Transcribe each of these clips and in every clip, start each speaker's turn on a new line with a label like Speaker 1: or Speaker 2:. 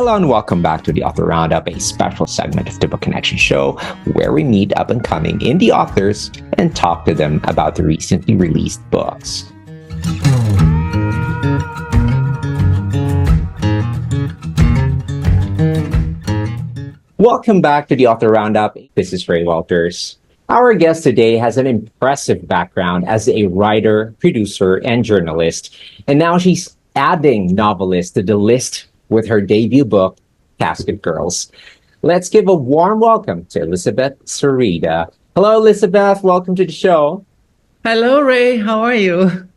Speaker 1: Hello and welcome back to the Author Roundup, a special segment of the Book Connection Show where we meet up and coming indie authors and talk to them about the recently released books. Welcome back to the Author Roundup. This is Ray Walters. Our guest today has an impressive background as a writer, producer, and journalist, and now she's adding novelists to the list with her debut book, Casket Girls. Let's give a warm welcome to Elisabeth Sereda. Hello, Elisabeth. Welcome to the show.
Speaker 2: Hello, Ray. How are you?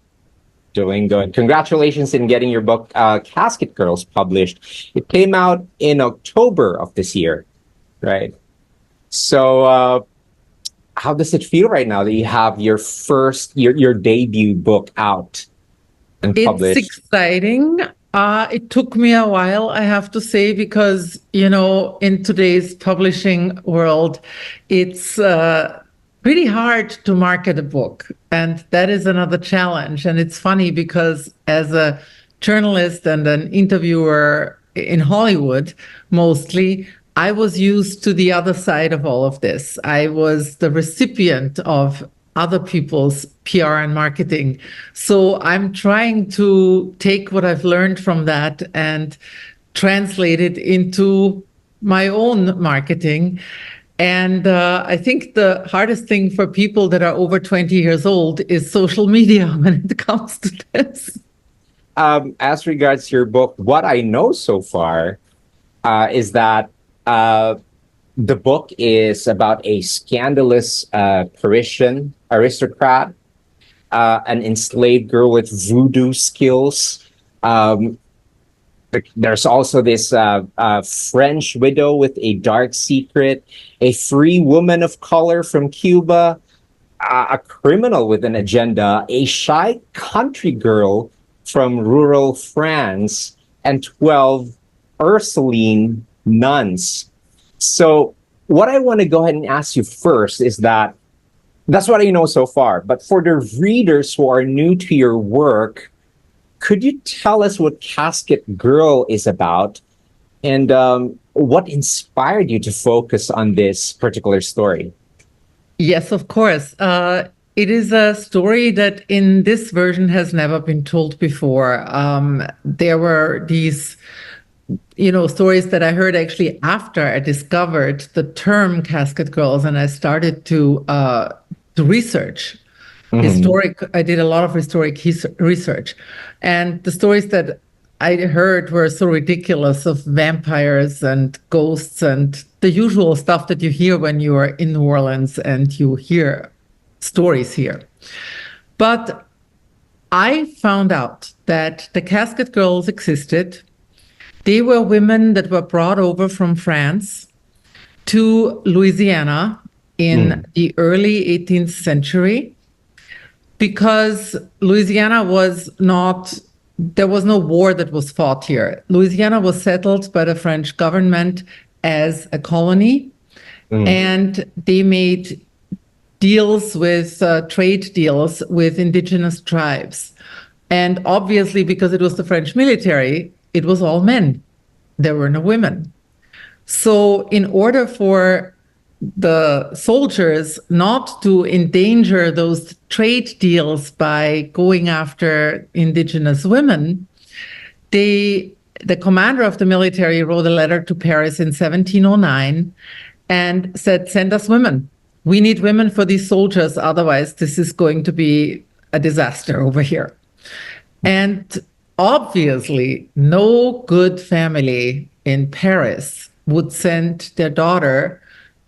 Speaker 1: Doing good. Congratulations in getting your book, Casket Girls, published. It came out in October of this year, right? So how does it feel right now that you have your your debut book out and published?
Speaker 2: It's exciting. It took me a while, I have to say, because, in today's publishing world, it's pretty hard to market a book. And that is another challenge. And it's funny because as a journalist and an interviewer in Hollywood, mostly, I was used to the other side of all of this. I was the recipient of other people's PR and marketing. So I'm trying to take what I've learned from that and translate it into my own marketing. And I think the hardest thing for people that are over 20 years old is social media when it comes to this.
Speaker 1: As regards your book, what I know so far is that the book is about a scandalous Parisian aristocrat, an enslaved girl with voodoo skills. There's also this French widow with a dark secret, a free woman of color from Cuba, a criminal with an agenda, a shy country girl from rural France, and 12 Ursuline nuns. So what I want to go ahead and ask you first is that's what I know so far. But for the readers who are new to your work, could you tell us what Casket Girl is about and what inspired you to focus on this particular story?
Speaker 2: Yes, of course. It is a story that in this version has never been told before. There were these stories that I heard actually after I discovered the term Casket Girls, and I started to research I did a lot of historic research, and the stories that I heard were so ridiculous, of vampires and ghosts and the usual stuff that you hear when you are in New Orleans and you hear stories here. But I found out that the Casket Girls existed. They were women that were brought over from France to Louisiana in the early 18th century because Louisiana there was no war that was fought here. Louisiana was settled by the French government as a colony, and they made trade deals with indigenous tribes. And obviously, because it was the French military, it was all men. There were no women. So in order for the soldiers not to endanger those trade deals by going after indigenous women, the commander of the military wrote a letter to Paris in 1709 and said, "Send us women. We need women for these soldiers. Otherwise, this is going to be a disaster over here." And obviously, no good family in Paris would send their daughter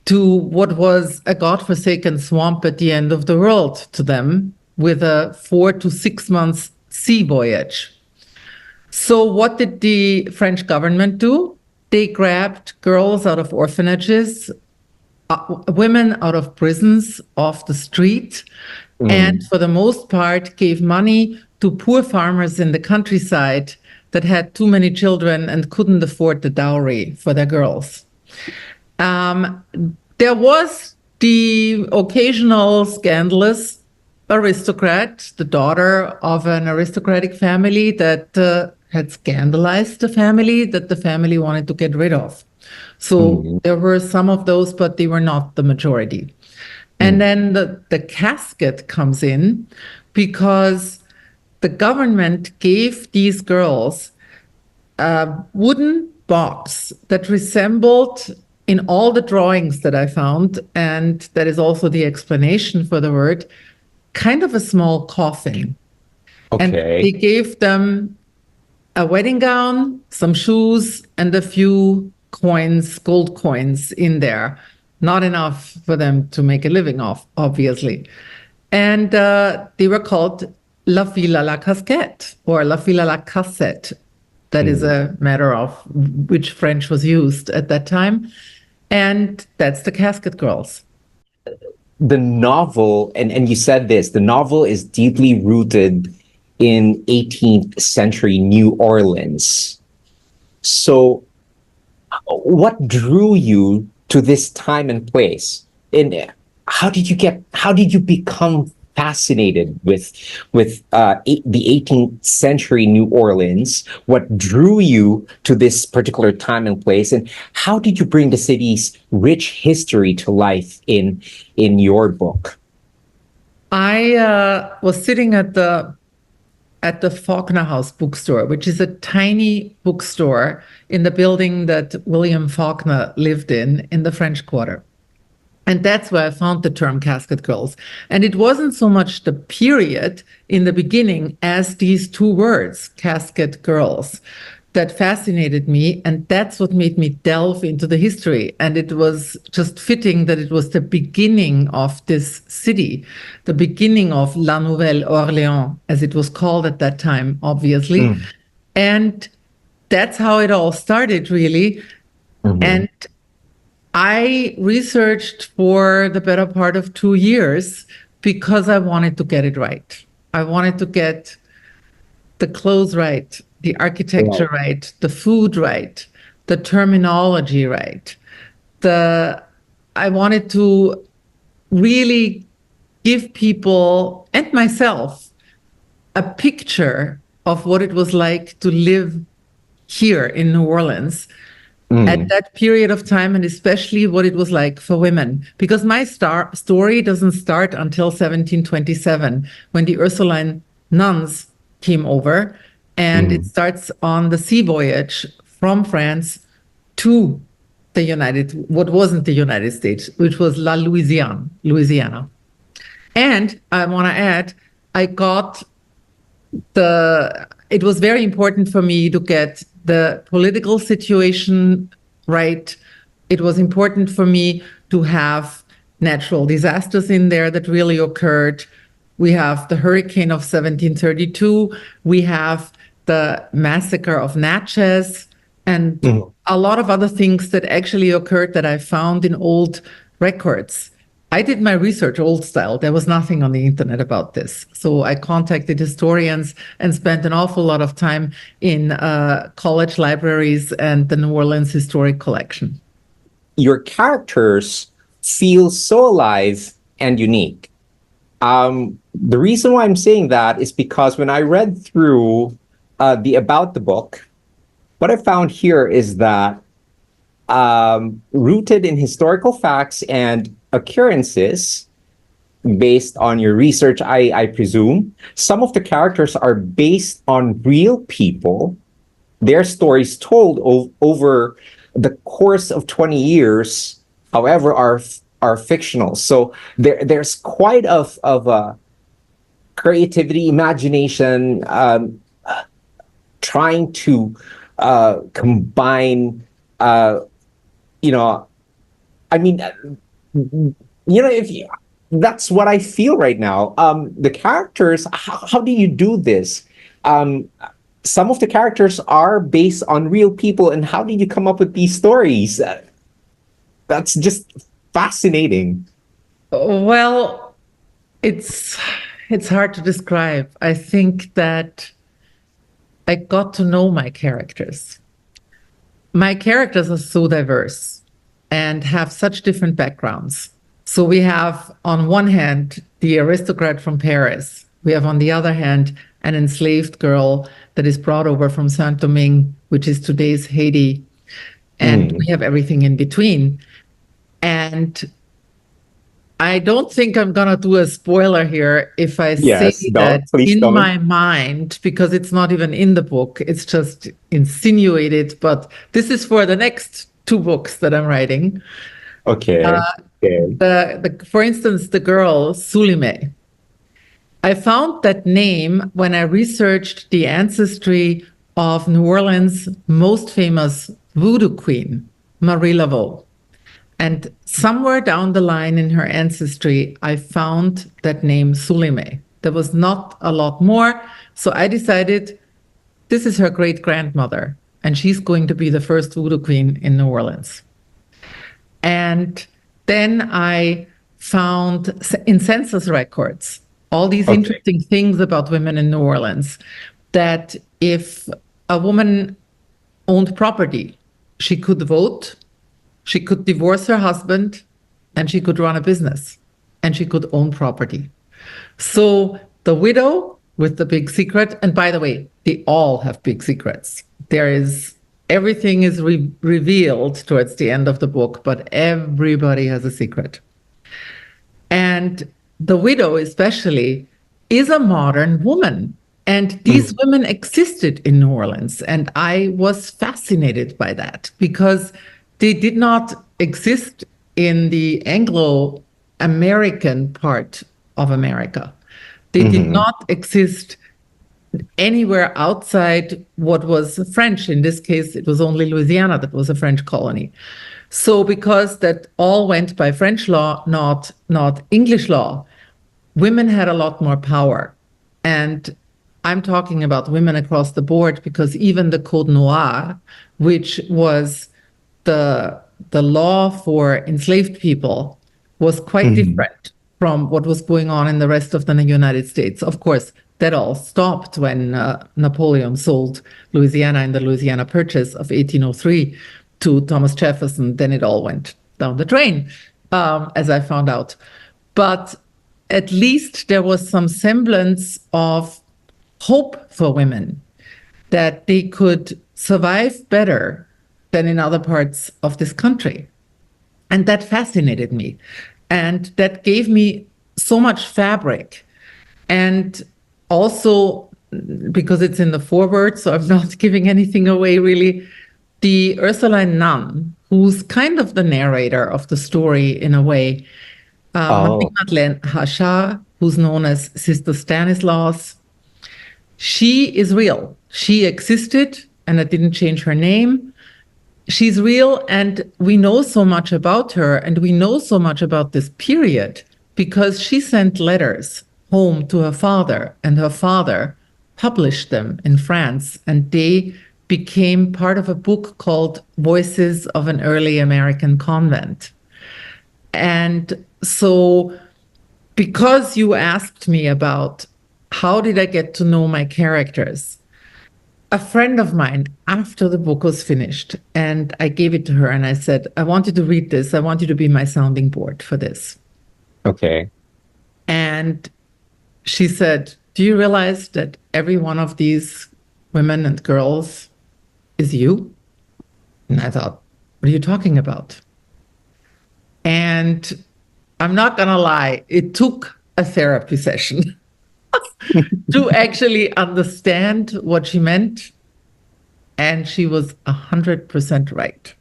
Speaker 2: to what was a godforsaken swamp at the end of the world to them with a 4 to 6 months sea voyage. So what did the French government do? They grabbed girls out of orphanages, women out of prisons, off the street, and for the most part gave money to poor farmers in the countryside that had too many children and couldn't afford the dowry for their girls. There was the occasional scandalous aristocrat, the daughter of an aristocratic family that had scandalized the family that the family wanted to get rid of. So
Speaker 1: Mm,
Speaker 2: there were some of those, but they were not the majority. And
Speaker 1: mm,
Speaker 2: then the casket comes in because the government gave these girls a wooden box that resembled, in all the drawings that I found, and that is also the explanation for the word, kind of a small coffin. And they
Speaker 1: okay.
Speaker 2: gave them a wedding gown, some shoes, and a few coins, gold coins in there. Not enough for them to make a living off, obviously. And they were called La Fille à la Casquette or La Fille à la Cassette. That is
Speaker 1: Mm.
Speaker 2: a matter of which French was used at that time. And that's the Casket Girls.
Speaker 1: The novel, and you said this, the novel is deeply rooted in 18th century New Orleans. So, what drew you to this time and place? And how did you become fascinated with the 18th century New Orleans? What drew you to this particular time and place? And how did you bring the city's rich history to life in your book?
Speaker 2: I was sitting at the Faulkner House bookstore, which is a tiny bookstore in the building that William Faulkner lived in the French Quarter. And that's where I found the term Casket Girls. And it wasn't so much the period in the beginning as these two words, Casket Girls, that fascinated me. And that's what made me delve into the history. And it was just fitting that it was the beginning of this city, the beginning of La Nouvelle Orléans, as it was called at that time, obviously.
Speaker 1: Mm,
Speaker 2: And that's how it all started, really.
Speaker 1: mhm.
Speaker 2: And I researched for the better part of 2 years because I wanted to get it right. I wanted to get the clothes right, the architecture
Speaker 1: Right.
Speaker 2: right, the food right, the terminology right. The I wanted to really give people and myself a picture of what it was like to live here in New Orleans at
Speaker 1: Mm,
Speaker 2: that period of time, and especially what it was like for women. Because my story doesn't start until 1727, when the Ursuline nuns came over, and it
Speaker 1: mm,
Speaker 2: starts on the sea voyage from France to what wasn't the United States, which was Louisiana. And I want to add, I got it was very important for me to get the political situation right. It was important for me to have natural disasters in there that really occurred. We have the hurricane of 1732. We have the massacre of Natchez and
Speaker 1: mm.
Speaker 2: a lot of other things that actually occurred that I found in old records. I did my research old style. There was nothing on the internet about this. So I contacted historians and spent an awful lot of time in college libraries and the New Orleans Historic Collection.
Speaker 1: Your characters feel so alive and unique. The reason why I'm saying that is because when I read through the about the book, what I found here is that rooted in historical facts and occurrences based on your research, I presume, some of the characters are based on real people, their stories told over the course of 20 years, however, are fictional. So there's quite of a creativity, imagination, trying to combine, you know, I mean, if you, that's what I feel right now. The characters, how do you do this? Um, some of the characters are based on real people, and how did you come up with these stories? That's just fascinating.
Speaker 2: Well, it's it's hard to describe. I think that I got to know my characters. My characters are so diverse and have such different backgrounds. So we have, on one hand, the aristocrat from Paris. We have, on the other hand, an enslaved girl that is brought over from Saint-Domingue, which is today's Haiti. And we have everything in between. And I don't think I'm going to do a spoiler here if I say
Speaker 1: Yes,
Speaker 2: that
Speaker 1: don't. Please
Speaker 2: in
Speaker 1: don't.
Speaker 2: my mind, because it's not even in the book, it's just insinuated. But this is for the next two books that I'm writing.
Speaker 1: Okay. Okay.
Speaker 2: For instance, the girl, Sulime. I found that name when I researched the ancestry of New Orleans' most famous voodoo queen, Marie Laveau. And somewhere down the line in her ancestry, I found that name Sulime. There was not a lot more. So I decided this is her great grandmother, and she's going to be the first voodoo queen in New Orleans. And then I found in census records all these interesting things about women in New Orleans, that if a woman owned property, she could vote, she could divorce her husband, and she could run a business, and she could own property. So the widow with the big secret, and by the way, they all have big secrets. Everything is revealed towards the end of the book, but everybody has a secret. And the widow, especially, is a modern woman. And these women existed in New Orleans. And I was fascinated by that because they did not exist in the Anglo-American part of America. They did not exist anywhere outside what was French. In this case, it was only Louisiana that was a French colony. So because that all went by French law, not English law, women had a lot more power. And I'm talking about women across the board because even the Code Noir, which was the law for enslaved people, was quite different from what was going on in the rest of the United States. Of course, that all stopped when Napoleon sold Louisiana in the Louisiana Purchase of 1803 to Thomas Jefferson. Then it all went down the drain, as I found out. But at least there was some semblance of hope for women, that they could survive better than in other parts of this country. And that fascinated me. And that gave me so much fabric. And also, because it's in the foreword, so I'm not giving anything away really, the Ursuline nun, who's kind of the narrator of the story in a way, Marie-Madeleine Hachard, who's known as Sister Stanislaus, she is real. She existed, and I didn't change her name. She's real, and we know so much about her, and we know so much about this period because she sent letters home to her father, and her father published them in France, and they became part of a book called Voices of an Early American Convent. And so, because you asked me about how did I get to know my characters, a friend of mine, after the book was finished, and I gave it to her and I said, I want you to read this. I want you to be my sounding board for this.
Speaker 1: Okay.
Speaker 2: And she said, do you realize that every one of these women and girls is you? And I thought, what are you talking about? And I'm not going to lie, it took a therapy session to actually understand what she meant. And she was 100% right.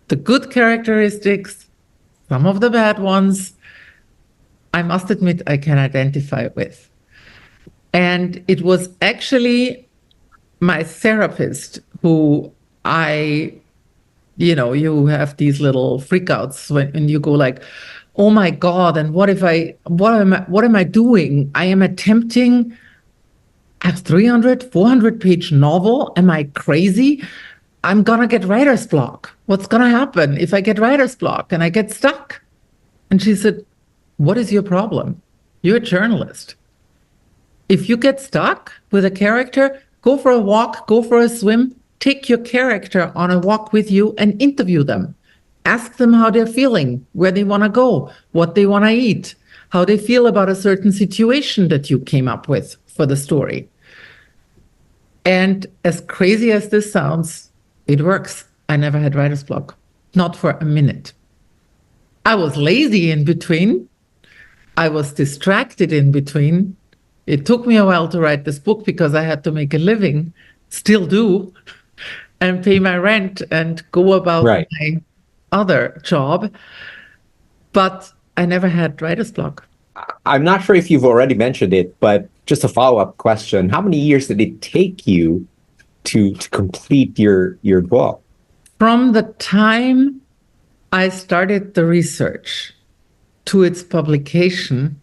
Speaker 2: The good characteristics, some of the bad ones, I must admit I can identify with. And it was actually my therapist who you have these little freakouts when you go like, oh my God, and what am I doing? I am attempting a 300, 400-page novel. Am I crazy? I'm gonna get writer's block. What's gonna happen if I get writer's block and I get stuck? And she said, what is your problem? You're a journalist. If you get stuck with a character, go for a walk, go for a swim, take your character on a walk with you and interview them. Ask them how they're feeling, where they want to go, what they want to eat, how they feel about a certain situation that you came up with for the story. And as crazy as this sounds, it works. I never had writer's block, not for a minute. I was lazy in between. I was distracted in between. It took me a while to write this book because I had to make a living, still do, and pay my rent and go about
Speaker 1: Right.
Speaker 2: my other job. But I never had writer's block.
Speaker 1: I'm not sure if you've already mentioned it, but just a follow-up question. How many years did it take you to complete your book?
Speaker 2: From the time I started the research to its publication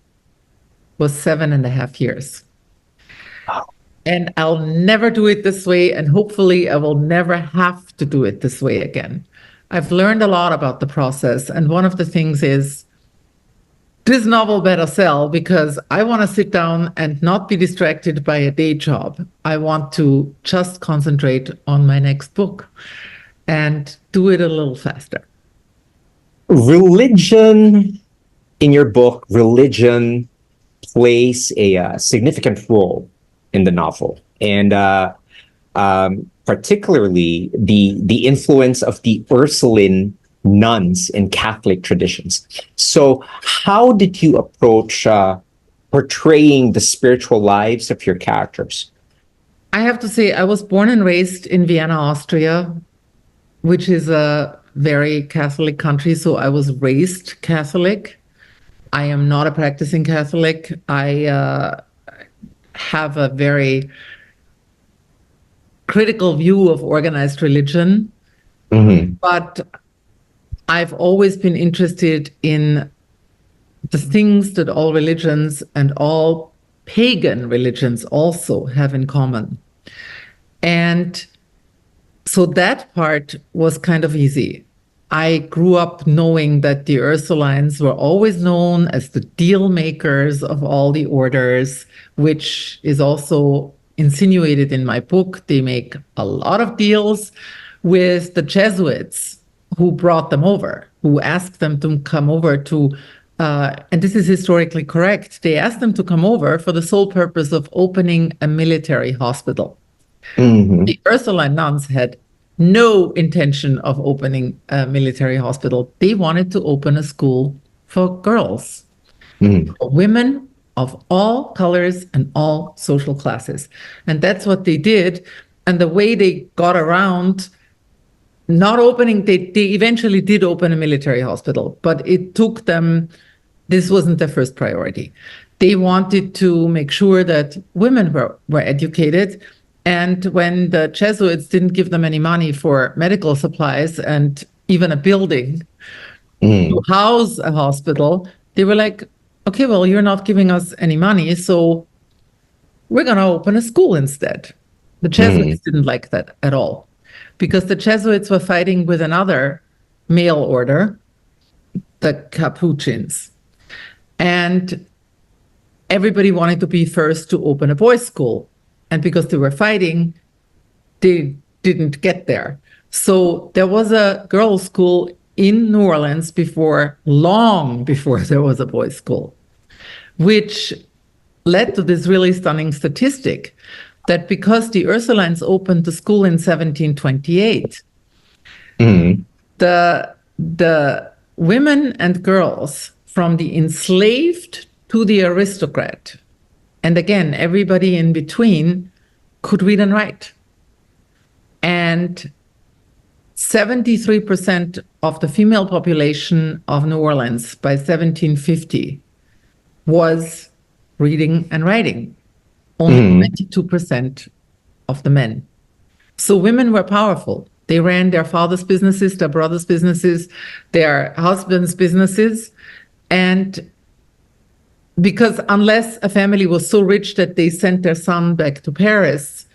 Speaker 2: was 7.5 years. And I'll never do it this way. And hopefully I will never have to do it this way again. I've learned a lot about the process. And one of the things is this novel better sell because I want to sit down and not be distracted by a day job. I want to just concentrate on my next book and do it a little faster.
Speaker 1: Religion, in your book, religion plays a significant role in the novel, and particularly the influence of the Ursuline nuns in Catholic traditions. So, how did you approach portraying the spiritual lives of your characters?
Speaker 2: I have to say, I was born and raised in Vienna, Austria, which is a very Catholic country. So I was raised Catholic. I am not a practicing Catholic. I have a very critical view of organized religion, but I've always been interested in the things that all religions and all pagan religions also have in common. And so that part was kind of easy. I grew up knowing that the Ursulines were always known as the deal makers of all the orders, which is also insinuated in my book. They make a lot of deals with the Jesuits who brought them over, who asked them to come over to, and this is historically correct, they asked them to come over for the sole purpose of opening a military hospital. The Ursuline nuns had no intention of opening a military hospital. They wanted to open a school for girls, for women of all colors and all social classes. And that's what they did. And the way they got around not opening, they eventually did open a military hospital, but it took them, this wasn't their first priority. They wanted to make sure that women were educated. And when the Jesuits didn't give them any money for medical supplies and even a building to house a hospital, they were like, okay, well, you're not giving us any money, so we're going to open a school instead. The Jesuits didn't like that at all because the Jesuits were fighting with another male order, the Capuchins. And everybody wanted to be first to open a boys' school. And because they were fighting, they didn't get there. So there was a girls' school in New Orleans long before there was a boys' school, which led to this really stunning statistic that because the Ursulines opened the school in 1728, the women and girls from the enslaved to the aristocrat, and again, everybody in between, could read and write. And 73% of the female population of New Orleans by 1750 was reading and writing. Only 22% of the men. So women were powerful. They ran their father's businesses, their brother's businesses, their husband's businesses. And because unless a family was so rich that they sent their son back to Paris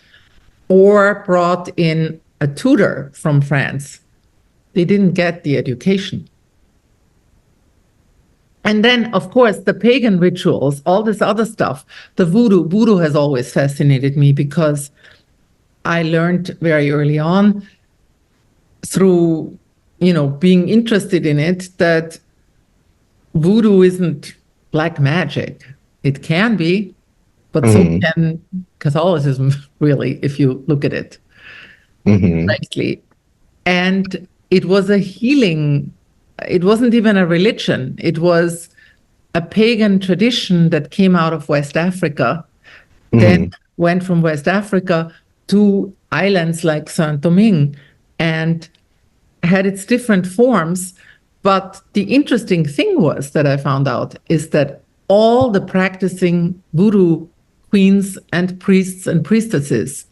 Speaker 2: or brought in a tutor from France, they didn't get the education. And then, of course, the pagan rituals, all this other stuff, the voodoo has always fascinated me because I learned very early on through, being interested in it that voodoo isn't black magic. It can be, but so
Speaker 1: Mm-hmm.
Speaker 2: can Catholicism, really, if you look at it
Speaker 1: Mm-hmm.
Speaker 2: correctly. And it was a healing. It wasn't even a religion. It was a pagan tradition that came out of West Africa, then
Speaker 1: Mm-hmm.
Speaker 2: went from West Africa to islands like Saint Domingue and had its different forms. But the interesting thing was that I found out is that all the practicing voodoo queens and priests and priestesses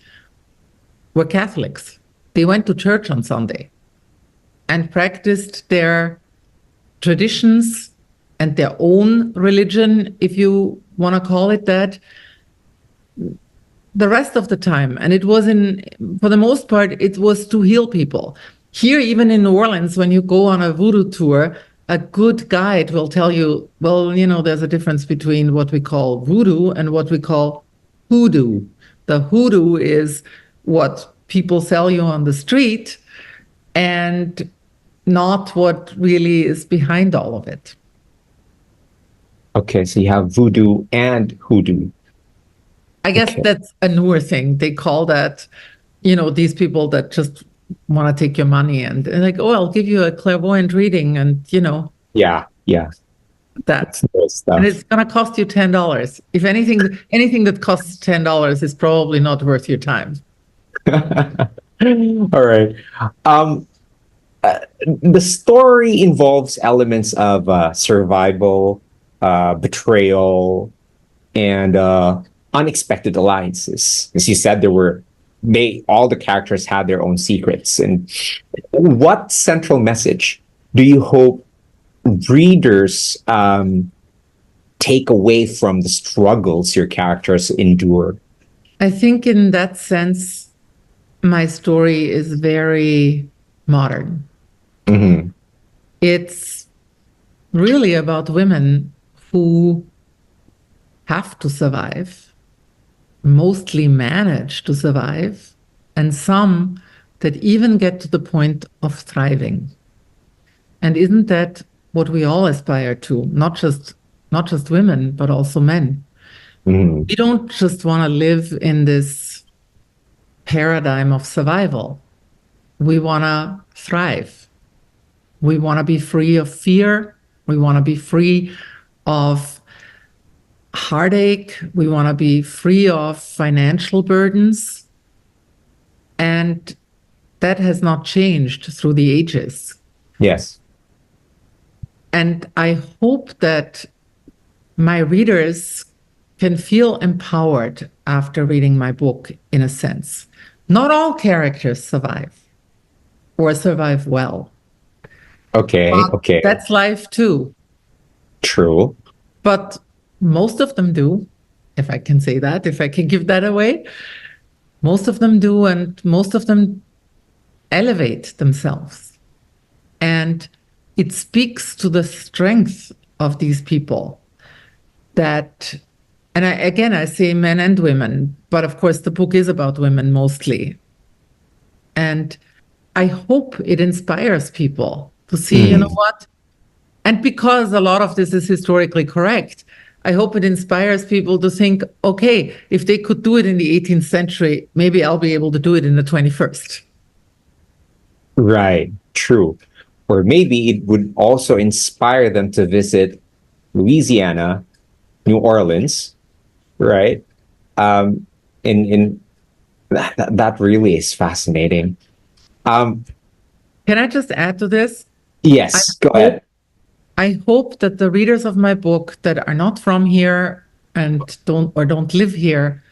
Speaker 2: were Catholics. They went to church on Sunday and practiced their traditions and their own religion, if you want to call it that, the rest of the time. And it was for the most part, it was to heal people. Here, even in New Orleans, when you go on a voodoo tour, a good guide will tell you, well, there's a difference between what we call voodoo and what we call hoodoo. The hoodoo is what people sell you on the street and not what really is behind all of it.
Speaker 1: Okay, so you have voodoo and hoodoo.
Speaker 2: I guess
Speaker 1: Okay.
Speaker 2: that's a newer thing. They call that, these people that just want to take your money and like, oh, I'll give you a clairvoyant reading and,
Speaker 1: Yeah, yeah.
Speaker 2: that.
Speaker 1: That's nice
Speaker 2: And
Speaker 1: stuff.
Speaker 2: it's going to cost you $10. If anything that costs $10 is probably not worth your time.
Speaker 1: All right. Um, the story involves elements of survival, betrayal, and unexpected alliances. As you said, all the characters had their own secrets. And what central message do you hope readers take away from the struggles your characters endure?
Speaker 2: I think in that sense, my story is very modern.
Speaker 1: Mm-hmm.
Speaker 2: It's really about women who have to survive, mostly manage to survive, and some that even get to the point of thriving. And isn't that what we all aspire to? Not just women, but also men.
Speaker 1: Mm-hmm.
Speaker 2: We don't just want to live in this paradigm of survival. We want to thrive. We want to be free of fear. We want to be free of heartache. We want to be free of financial burdens. And that has not changed through the ages.
Speaker 1: Yes.
Speaker 2: And I hope that my readers can feel empowered after reading my book, in a sense. Not all characters survive or survive well.
Speaker 1: Okay.
Speaker 2: But
Speaker 1: Okay.
Speaker 2: that's life too.
Speaker 1: True.
Speaker 2: But most of them do, if I can say that, if I can give that away. Most of them do, and most of them elevate themselves. And it speaks to the strength of these people that, and I say men and women, but of course the book is about women mostly. And I hope it inspires people to see, you know
Speaker 1: Mm.
Speaker 2: what? And because a lot of this is historically correct, I hope it inspires people to think, okay, if they could do it in the 18th century, maybe I'll be able to do it in the 21st.
Speaker 1: Right. True. Or maybe it would also inspire them to visit Louisiana, New Orleans, right? In that really is fascinating. Um,
Speaker 2: Can I just add to this? I
Speaker 1: yes, go
Speaker 2: hope
Speaker 1: ahead.
Speaker 2: I hope that the readers of my book that are not from here and don't live here,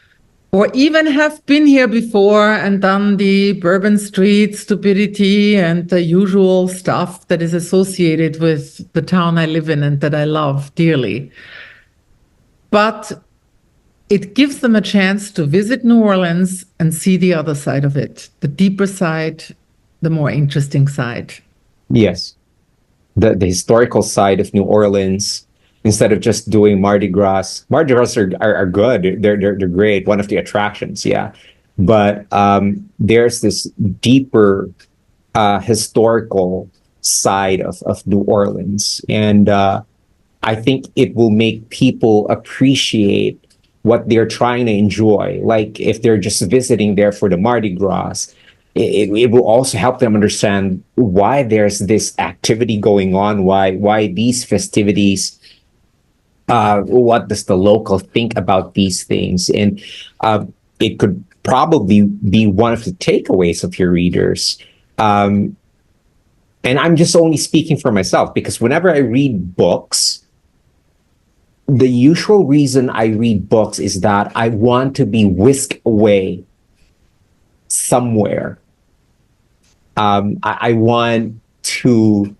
Speaker 2: or even have been here before and done the Bourbon Street stupidity and the usual stuff that is associated with the town I live in and that I love dearly. But it gives them a chance to visit New Orleans and see the other side of it, the deeper side, the more interesting side.
Speaker 1: Yes, the historical side of New Orleans, instead of just doing Mardi Gras. Mardi Gras are good. They're great. One of the attractions, yeah. But there's this deeper historical side of New Orleans, and I think it will make people appreciate what they're trying to enjoy. Like if they're just visiting there for the Mardi Gras, it will also help them understand why there's this activity going on, why these festivities, what does the local think about these things, and it could probably be one of the takeaways of your readers. Um, and I'm just only speaking for myself because whenever I read books, the usual reason I read books is that I want to be whisked away somewhere. I want to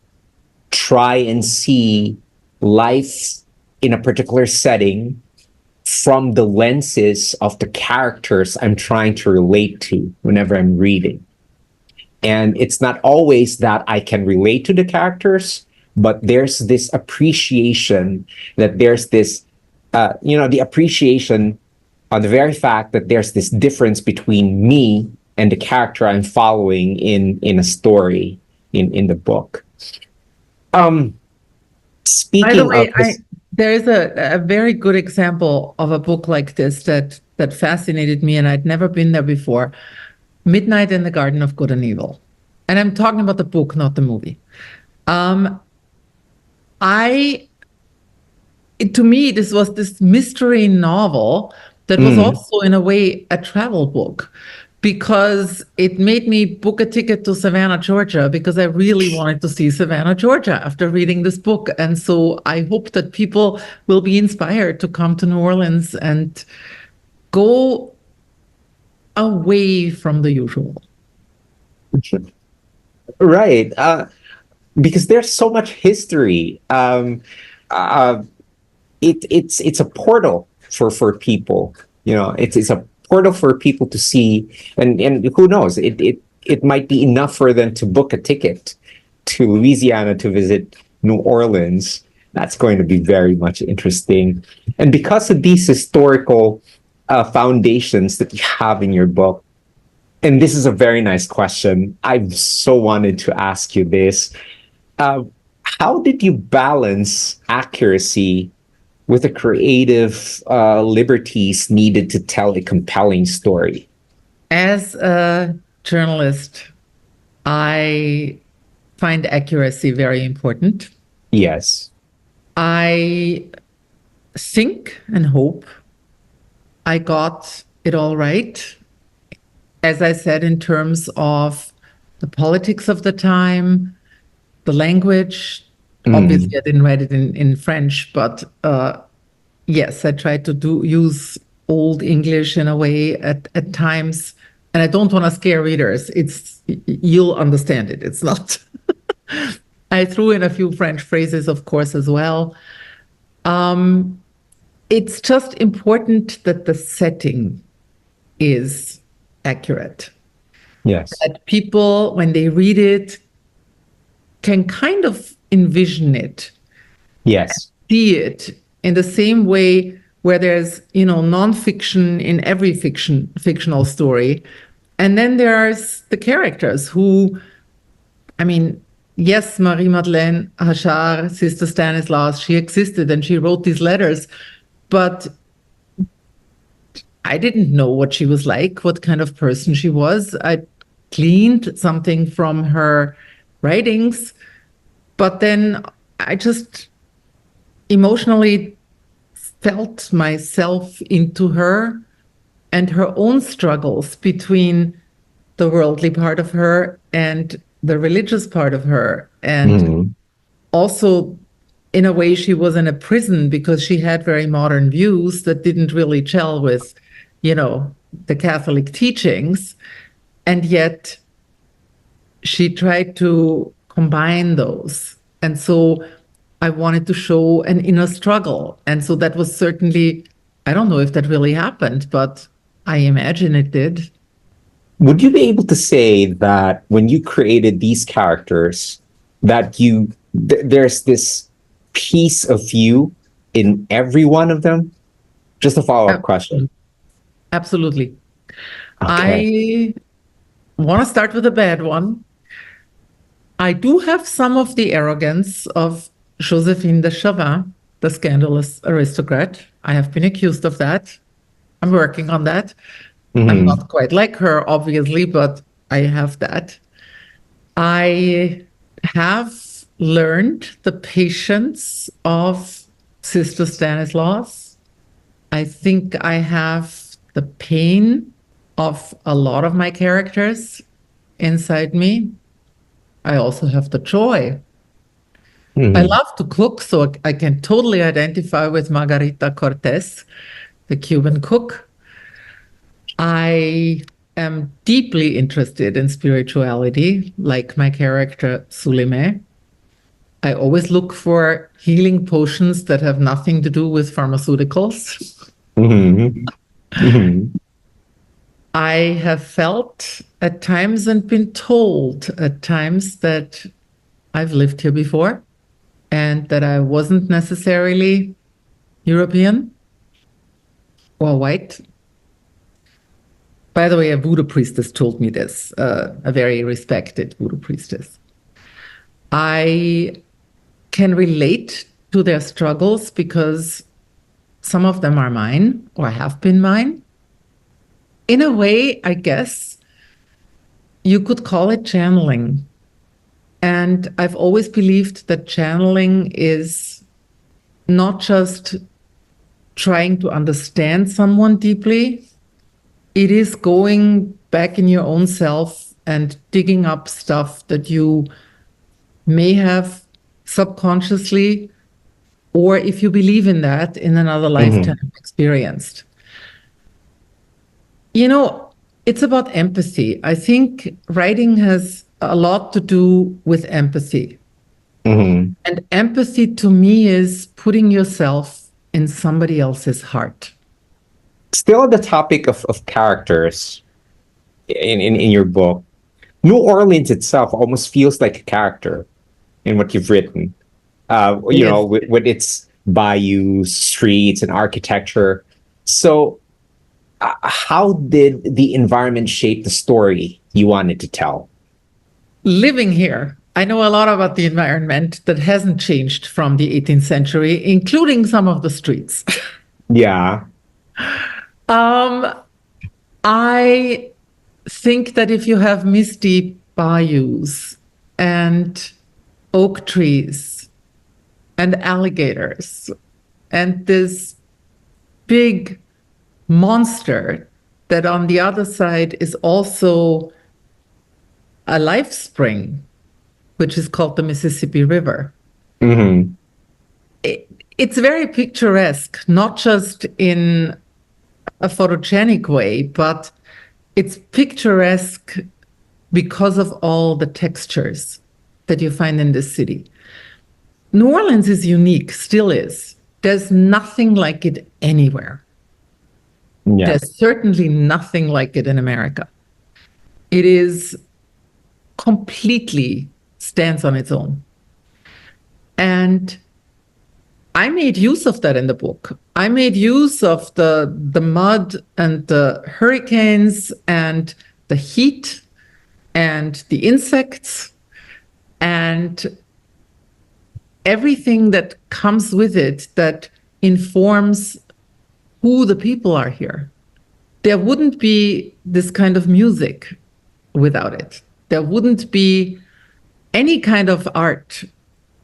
Speaker 1: try and see life in a particular setting from the lenses of the characters I'm trying to relate to whenever I'm reading. And it's not always that I can relate to the characters, but there's this appreciation that there's this, the appreciation on the very fact that there's this difference between me and the character I'm following in a story in the book.
Speaker 2: By the
Speaker 1: Speaking
Speaker 2: way,
Speaker 1: of this,
Speaker 2: there is a very good example of a book like this that fascinated me, and I'd never been there before. Midnight in the Garden of Good and Evil. And I'm talking about the book, not the movie. To me, this was this mystery novel that was also, in a way, a travel book, because it made me book a ticket to Savannah, Georgia, because I really wanted to see Savannah, Georgia after reading this book. And so I hope that people will be inspired to come to New Orleans and go away from the usual.
Speaker 1: right, because there's so much history. It's a portal for people. It's a portal for people to see, and who knows, it might be enough for them to book a ticket to Louisiana to visit New Orleans. That's going to be very much interesting. And because of these historical foundations that you have in your book, and this is a very nice question, I've so wanted to ask you this. How did you balance accuracy with the creative liberties needed to tell a compelling story?
Speaker 2: As a journalist, I find accuracy very important.
Speaker 1: Yes.
Speaker 2: I think and hope I got it all right. As I said, in terms of the politics of the time, the language. Obviously, I didn't write it in French, but yes, I tried to use Old English in a way at times. And I don't want to scare readers. You'll understand it. It's not. I threw in a few French phrases, of course, as well. It's just important that the setting is accurate.
Speaker 1: Yes.
Speaker 2: That people, when they read it, can kind of envision it.
Speaker 1: Yes.
Speaker 2: See it in the same way where there's, nonfiction in every fictional story. And then there's the characters who, yes, Marie-Madeleine Hachard, Sister Stanislaus, she existed and she wrote these letters, but I didn't know what she was like, what kind of person she was. I gleaned something from her writings, but then I just emotionally felt myself into her and her own struggles between the worldly part of her and the religious part of her. And also, in a way, she was in a prison because she had very modern views that didn't really gel with, the Catholic teachings. And yet she tried to combine those. And so I wanted to show an inner struggle. And so that was certainly, I don't know if that really happened, but I imagine it did.
Speaker 1: Would you be able to say that when you created these characters, that there's this piece of you in every one of them? Just a follow-up question.
Speaker 2: Absolutely.
Speaker 1: Okay.
Speaker 2: I want to start with a bad one. I do have some of the arrogance of Josephine de Chauvin, the scandalous aristocrat. I have been accused of that. I'm working on that. I'm
Speaker 1: Mm-hmm.
Speaker 2: not quite like her, obviously, but I have that. I have learned the patience of Sister Stanislaus. I think I have the pain of a lot of my characters inside me. I also have the joy. I
Speaker 1: Mm-hmm.
Speaker 2: love to cook, so I can totally identify with Margarita Cortez, the Cuban cook. I am deeply interested in spirituality, like my character Sulime. I always look for healing potions that have nothing to do with pharmaceuticals.
Speaker 1: Mm-hmm. Mm-hmm.
Speaker 2: I have felt at times and been told at times that I've lived here before and that I wasn't necessarily European or white. By the way, a voodoo priestess told me this, a very respected voodoo priestess. I can relate to their struggles because some of them are mine or have been mine. In a way, I guess you could call it channeling. And I've always believed that channeling is not just trying to understand someone deeply, it is going back in your own self and digging up stuff that you may have subconsciously, or if you believe in that, in another lifetime experienced. You know, it's about empathy. I think writing has a lot to do with empathy.
Speaker 1: Mm-hmm.
Speaker 2: And empathy to me is putting yourself in somebody else's heart.
Speaker 1: Still on the topic of characters in your book, New Orleans itself almost feels like a character in what you've written.
Speaker 2: It is.
Speaker 1: With its bayous, streets, and architecture. So, how did the environment shape the story you wanted to tell?
Speaker 2: Living here, I know a lot about the environment that hasn't changed from the 18th century, including some of the streets.
Speaker 1: Yeah.
Speaker 2: um, I think that if you have misty bayous and oak trees and alligators and this big monster that on the other side is also a life spring, which is called the Mississippi River.
Speaker 1: Mm-hmm.
Speaker 2: It's very picturesque, not just in a photogenic way, but it's picturesque because of all the textures that you find in this city. New Orleans is unique, still is. There's nothing like it anywhere.
Speaker 1: Yeah.
Speaker 2: There's certainly nothing like it in America. It is completely stands on its own. And I made use of that in the book. I made use of the mud and the hurricanes and the heat and the insects and everything that comes with it that informs who the people are here. There wouldn't be this kind of music without it. There wouldn't be any kind of art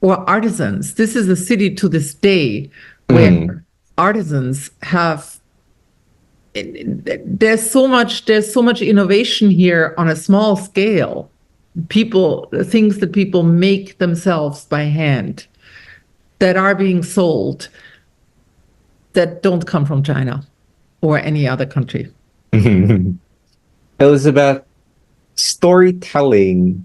Speaker 2: or artisans. This is a city to this day where artisans have there's so much innovation here on a small scale. Things that people make themselves by hand that are being sold that don't come from China or any other country.
Speaker 1: Elisabeth, storytelling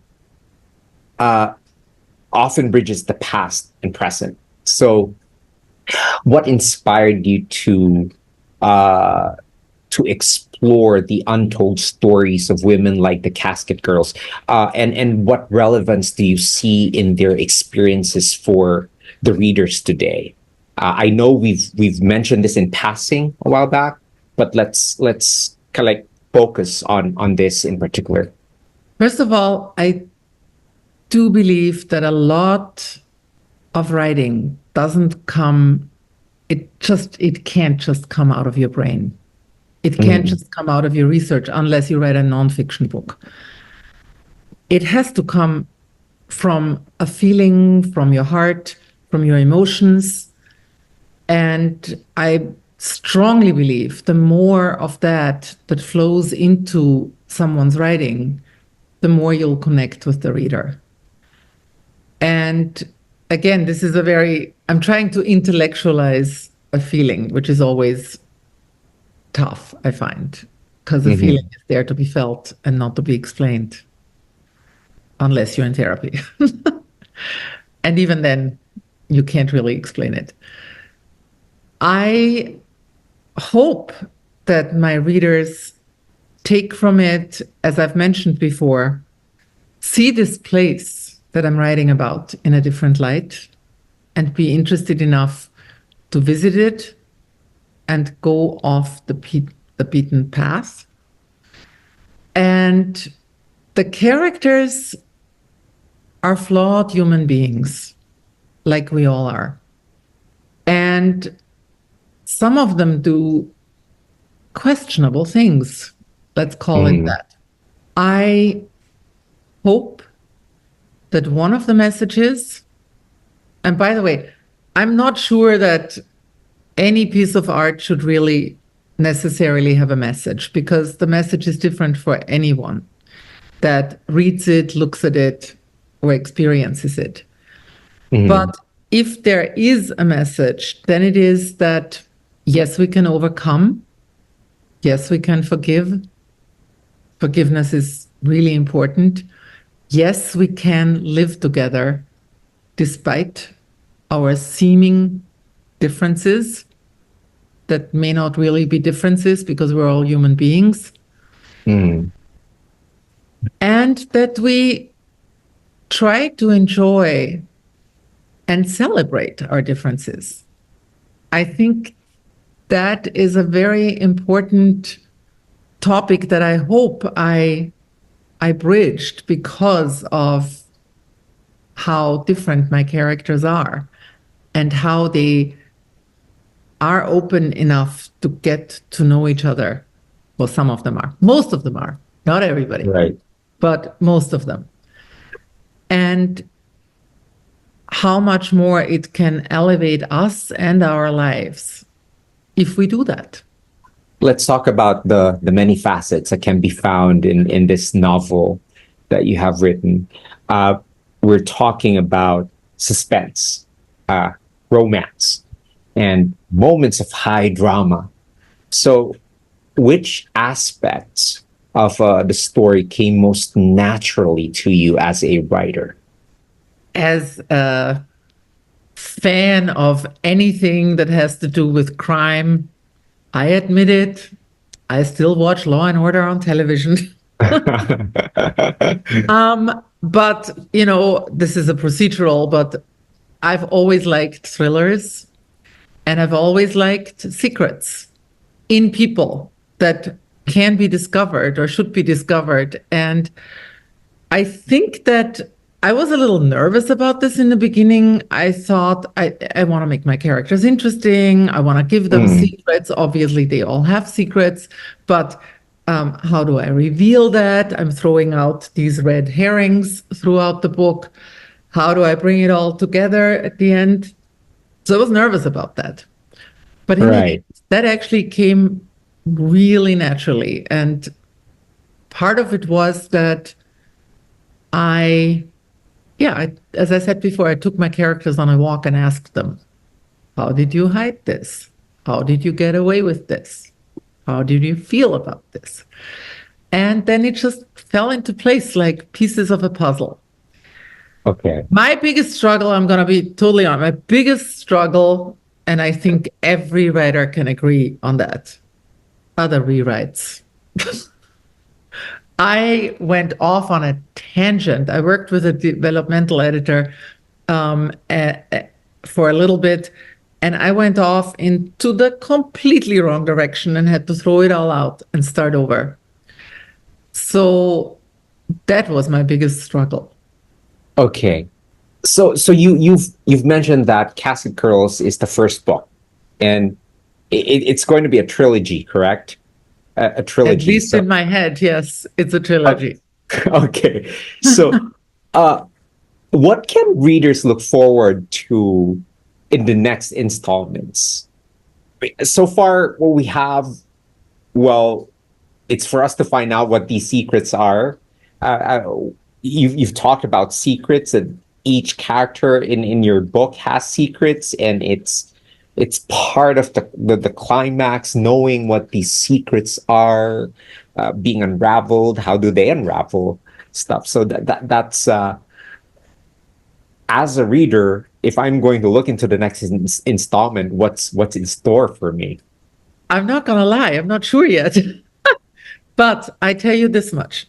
Speaker 1: often bridges the past and present. So, what inspired you to explore the untold stories of women like the Casket Girls, and what relevance do you see in their experiences for the readers today? I know we've mentioned this in passing a while back, but let's kind of like focus on this in particular.
Speaker 2: First of all, I do believe that a lot of writing doesn't come it can't just come out of your brain. It can't
Speaker 1: Mm,
Speaker 2: just come out of your research unless you write a nonfiction book. It has to come from a feeling, from your heart, from your emotions. And I strongly believe the more of that that flows into someone's writing, the more you'll connect with the reader. And again, this is I'm trying to intellectualize a feeling, which is always tough, I find, because the feeling
Speaker 1: mhm.
Speaker 2: is there to be felt and not to be explained, unless you're in therapy. And even then, you can't really explain it. I hope that my readers take from it, as I've mentioned before, see this place that I'm writing about in a different light and be interested enough to visit it and go off the beaten path. And the characters are flawed human beings, like we all are. And some of them do questionable things. Let's call it
Speaker 1: Mm,
Speaker 2: that. I hope that one of the messages, and by the way, I'm not sure that any piece of art should really necessarily have a message because the message is different for anyone that reads it, looks at it, or experiences it.
Speaker 1: mhm,
Speaker 2: But if there is a message, then it is that yes, we can overcome. Yes, we can forgive. Forgiveness is really important. Yes, we can live together despite our seeming differences that may not really be differences because we're all human beings.
Speaker 1: mhm.
Speaker 2: And that we try to enjoy and celebrate our differences. I think that is a very important topic that I hope I bridged because of how different my characters are and how they are open enough to get to know each other. Well, some of them are. Most of them are. Not everybody,
Speaker 1: Right.
Speaker 2: but most of them. And how much more it can elevate us and our lives if we do that.
Speaker 1: Let's talk about the many facets that can be found in this novel that you have written. Uh, we're talking about suspense, uh, romance, and moments of high drama. So, which aspects of the story came most naturally to you as a writer?
Speaker 2: As a fan of anything that has to do with crime, I admit it, I still watch Law and Order on television. But this is a procedural, but I've always liked thrillers and I've always liked secrets in people that can be discovered or should be discovered. And I think that I was a little nervous about this in the beginning. I thought I want to make my characters interesting. I want to give them
Speaker 1: Mm,
Speaker 2: secrets. Obviously, they all have secrets, but how do I reveal that? I'm throwing out these red herrings throughout the book. How do I bring it all together at the end? So I was nervous about that. But in the end,
Speaker 1: right.
Speaker 2: that actually came really naturally. And part of it was that I as I said before, I took my characters on a walk and asked them, how did you hide this? How did you get away with this? How did you feel about this? And then it just fell into place like pieces of a puzzle.
Speaker 1: Okay.
Speaker 2: My biggest struggle, I'm going to be totally honest, my biggest struggle, and I think every writer can agree on that, are the rewrites. I went off on a tangent. I worked with a developmental editor for a little bit, and I went off into the completely wrong direction and had to throw it all out and start over. So that was my biggest struggle.
Speaker 1: Okay. So you've mentioned that Casket Girls is the first book. And it's going to be a trilogy, correct? A
Speaker 2: At
Speaker 1: trilogy.
Speaker 2: least
Speaker 1: So
Speaker 2: in my head, yes, it's a
Speaker 1: uh,
Speaker 2: trilogy.
Speaker 1: okay. So uh, what can readers look forward to in the next installments? So far, what we have, well, it's for us to find out what these secrets are. You've talked about secrets, and each character in your book has secrets, and it's part of the climax, knowing what these secrets are, being unraveled. How do they unravel stuff? So that's as a reader, if I'm going to look into the next installment, what's in store for me?
Speaker 2: I'm not going to lie, I'm not sure yet. But I tell you this much.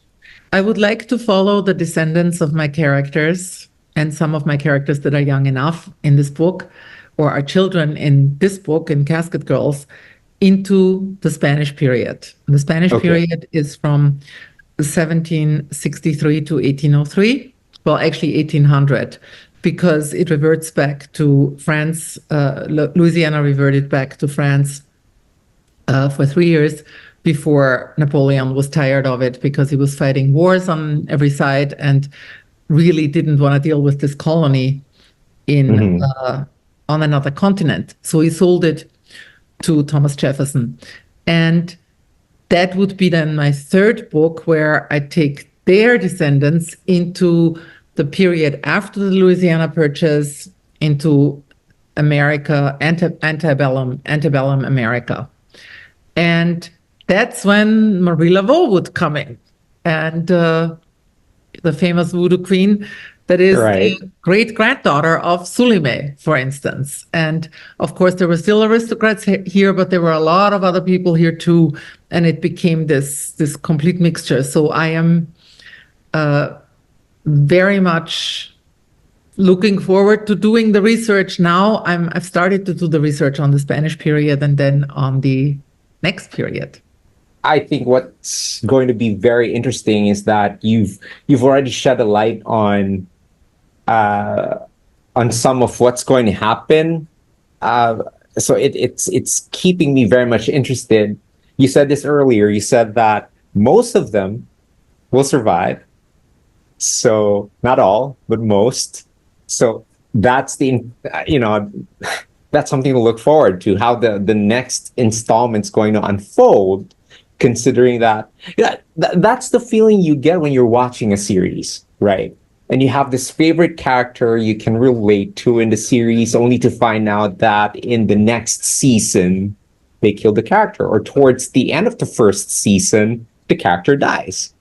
Speaker 2: I would like to follow the descendants of my characters and some of my characters that are young enough in this book or are children in this book, in Casket Girls, into the Spanish period. The Spanish
Speaker 1: Okay.
Speaker 2: period is from 1763 to 1803. Well, actually 1800, because it reverts back to France. Louisiana reverted back to France for 3 years before Napoleon was tired of it because he was fighting wars on every side and really didn't want to deal with this colony in
Speaker 1: Hmm.
Speaker 2: on another continent. So he sold it to Thomas Jefferson. And that would be then my third book where I take their descendants into the period after the Louisiana Purchase, into America, antebellum America. And that's when Marie Laveau would come in. And the famous voodoo queen that is the
Speaker 1: Right.
Speaker 2: great granddaughter of Sulime, for instance. And of course, there were still aristocrats here, but there were a lot of other people here too. And it became this complete mixture. So I am very much looking forward to doing the research now. I've started to do the research on the Spanish period and then on the next period.
Speaker 1: I think what's going to be very interesting is that you've already shed a light uh, on some of what's going to happen. Uh, so it's keeping me very much interested. You said this earlier. You said that most of them will survive. So not all, but most. So that's that's something to look forward to. How the next installment's going to unfold, considering that that's the feeling you get when you're watching a series, right? And you have this favorite character you can relate to in the series, only to find out that in the next season they kill the character, or towards the end of the first season the character dies.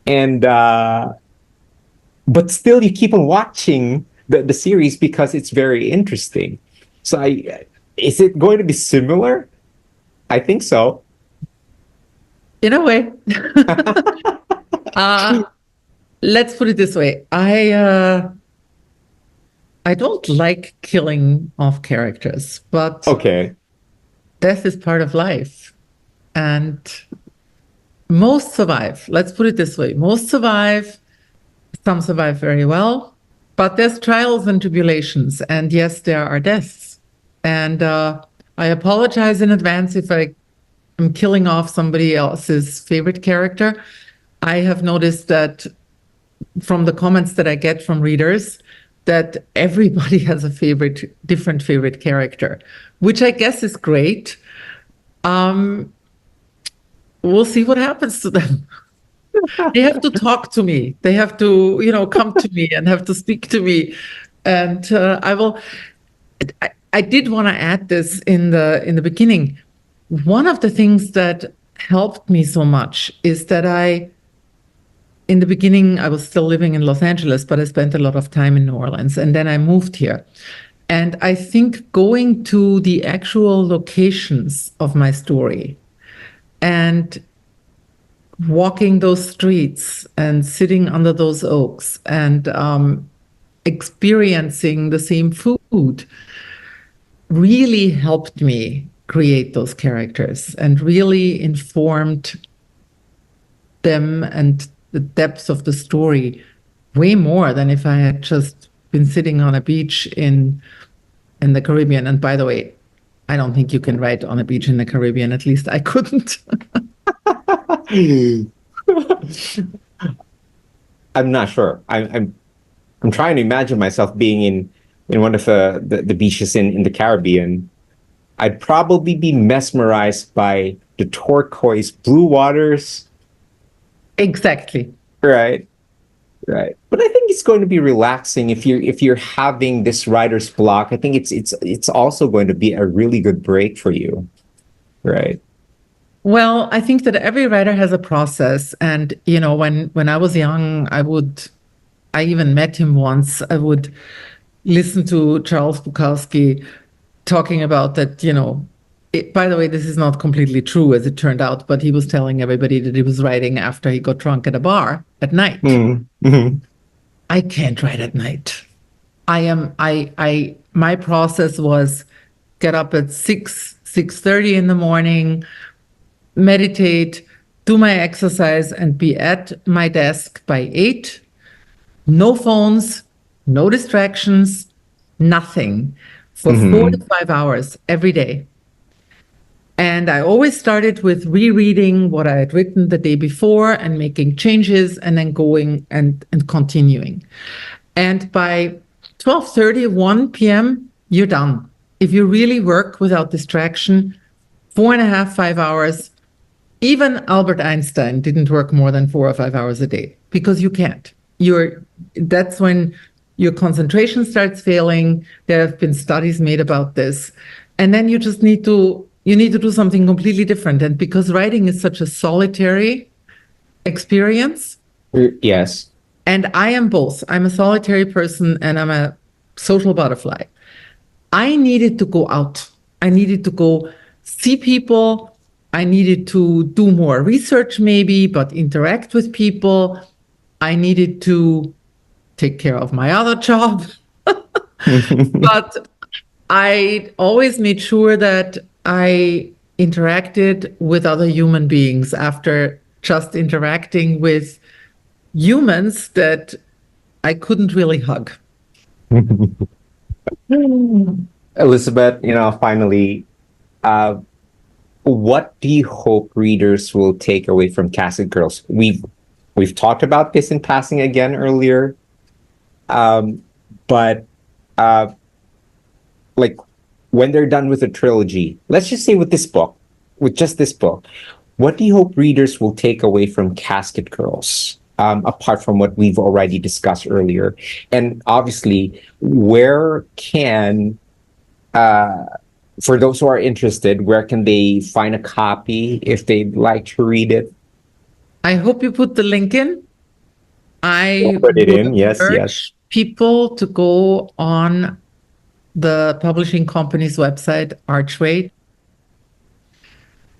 Speaker 1: And but still you keep on watching the series because it's very interesting. So is it going to be similar? I think so.
Speaker 2: In a way. uh, let's put it this way. I don't like killing off characters, but
Speaker 1: Okay.
Speaker 2: death is part of life. And most survive. Let's put it this way. Most survive. Some survive very well, but there's trials and tribulations. And yes, there are deaths. And I apologize in advance if I am killing off somebody else's favorite character. I have noticed that from the comments that I get from readers, that everybody has a different favorite character, which I guess is great. Um, we'll see what happens to them. They have to talk to me. They have to, come to me and have to speak to me. And I will. I did want to add this in the beginning. One of the things that helped me so much is that in the beginning, I was still living in Los Angeles, but I spent a lot of time in New Orleans, and then I moved here. And I think going to the actual locations of my story and walking those streets and sitting under those oaks and experiencing the same food really helped me create those characters and really informed them and the depth of the story way more than if I had just been sitting on a beach in the Caribbean. And by the way, I don't think you can write on a beach in the Caribbean. At least I couldn't.
Speaker 1: I'm not sure. I'm trying to imagine myself being in one of the beaches in the Caribbean. I'd probably be mesmerized by the turquoise blue waters.
Speaker 2: Exactly.
Speaker 1: Right. Right. But I think it's going to be relaxing if you're having this writer's block. I think it's also going to be a really good break for you. Right.
Speaker 2: Well, I think that every writer has a process. And, when I was young, I even met him once. I would listen to Charles Bukowski talking about that, by the way, this is not completely true as it turned out, but he was telling everybody that he was writing after he got drunk at a bar at night.
Speaker 1: Mm-hmm.
Speaker 2: I can't write at night. My process was get up at 6:30 in the morning, meditate, do my exercise, and be at my desk by 8. No phones, no distractions, nothing for 4 to 5 hours every day. And I always started with rereading what I had written the day before and making changes and then going and continuing. And by 12:30, 1 p.m., you're done. If you really work without distraction, 4.5, 5 hours. Even Albert Einstein didn't work more than 4 or 5 hours a day because you can't. That's when your concentration starts failing. There have been studies made about this. And then you just need to do something completely different. And because writing is such a solitary experience.
Speaker 1: Yes.
Speaker 2: And I am both. I'm a solitary person and I'm a social butterfly. I needed to go out. I needed to go see people. I needed to do more research maybe, but interact with people. I needed to take care of my other job. But I always made sure that I interacted with other human beings after just interacting with humans that I couldn't really hug.
Speaker 1: Elisabeth, finally, what do you hope readers will take away from Casket Girls? We've talked about this in passing again earlier, but like when they're done with the trilogy, let's just say with just this book, what do you hope readers will take away from Casket Girls? Apart from what we've already discussed earlier, and obviously, where can for those who are interested, where can they find a copy if they'd like to read it?
Speaker 2: I hope you put the link in. I
Speaker 1: Put it
Speaker 2: would
Speaker 1: in. Yes,
Speaker 2: urge
Speaker 1: yes.
Speaker 2: people to go on the publishing company's website, Archway,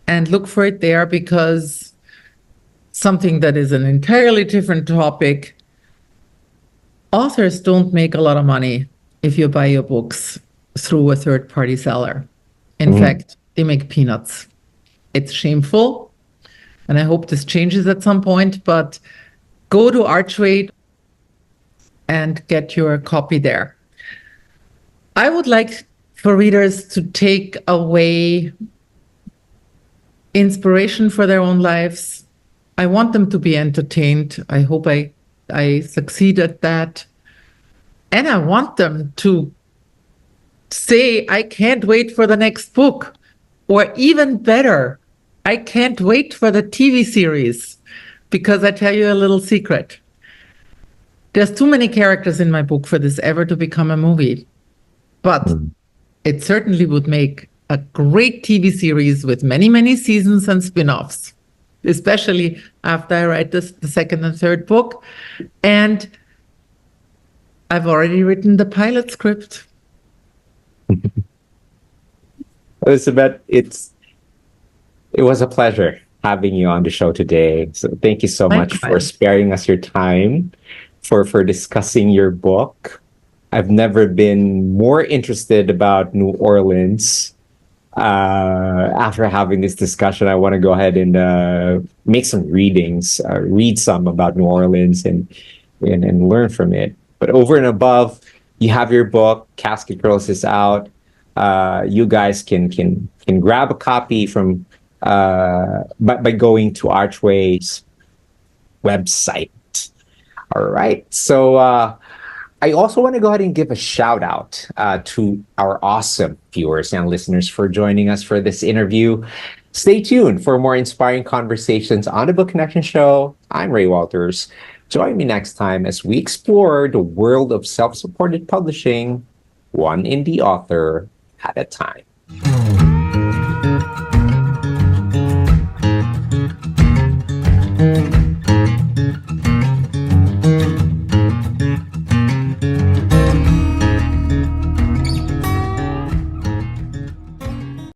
Speaker 2: and look for it there because something that is an entirely different topic. Authors don't make a lot of money if you buy your books through a third-party seller. In fact, they make peanuts. It's shameful, and I hope this changes at some point, but go to Archway and get your copy there. I would like for readers to take away inspiration for their own lives. I want them to be entertained. I hope I succeed at that. And I want them to say, I can't wait for the next book. Or even better, I can't wait for the TV series. Because I tell you a little secret. There's too many characters in my book for this ever to become a movie. But it certainly would make a great TV series with many, many seasons and spin-offs, especially after I write the second and third book. And I've already written the pilot script.
Speaker 1: Elisabeth, it was a pleasure having you on the show today. So thank you so much for sparing us your time for discussing your book. I've never been more interested about New Orleans. After having this discussion, I want to go ahead and make some readings, read some about New Orleans and learn from it. But over and above, you have your book, Casket Girls is out. you guys can grab a copy from by going to Archway's website. All right. So I also want to go ahead and give a shout out to our awesome viewers and listeners for joining us for this interview. Stay tuned for more inspiring conversations on the Book Connection Show. I'm Ray Walters. Join me next time as we explore the world of self-supported publishing, one indie author at a time.